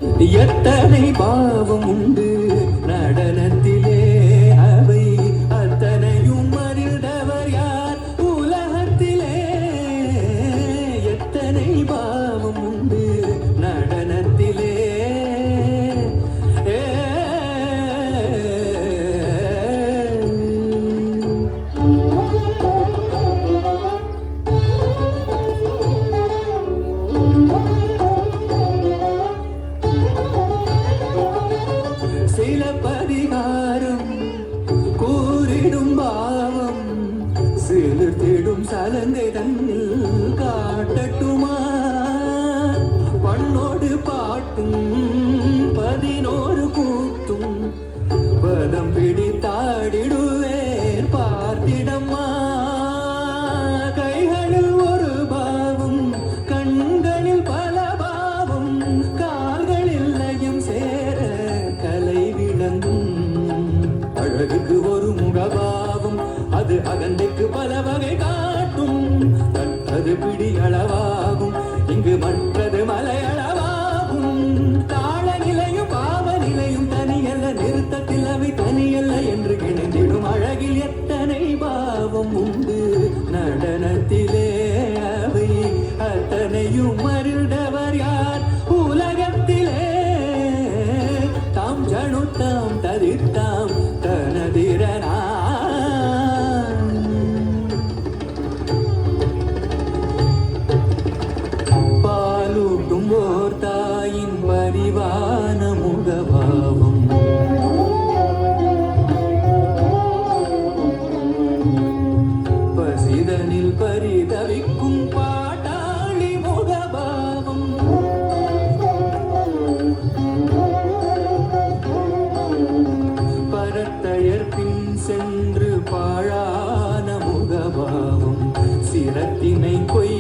எத்தனை பாவம் உண்டு நடனத்திலே, அவை அத்தனையும் அறிந்தவர் யார் உலகத்திலே. எத்தனை பாவம் உண்டு நடனத்திலே. சிலப்பதிகாரம் கூறிடும் பாவம் சிலிர்த்திடும் சலங்கை தன்னில் காட்டட்டுமா? பண்ணோடு பாட்டும் 11 கூத்தும் பதம் பிடித்தாடிடுவேன் பார்த்திடம்மா. கைகளில் ஒரு பாவம், கண்களில் பல பாவம், கால்களில் லயம் சேர கலை விளங்கும். அழகுக்கு ஒரு முகபாவம், அது அகந்தைக்கு பல வகை காட்டும். தற்றது பிடி அளவாகும், இங்கு மற்றது மலையளவாகும். தாள நிலையும் பாவ நிலையும் தனியல்ல, நிறுத்தத்தில் அவை தனியல்ல என்று கிணந்திடும். அழகில் எத்தனை பாவம் உண்டு நடனத்திலே, அவை அத்தனையும் அறிந்தவர் யார் உலகத்திலே. தாம் ஜனுத்தாம் தரித்தாம் தனதிரனா. பாலூட்டும் ஓர் தாயின் பரிவான முகபாவம், பசிதனில் பரிதவிக்கும் பாட்டாளி முகபாவம். பரத்தையர் பின் சென்று பாழான முகபாவம், சிரத்தினை கொய்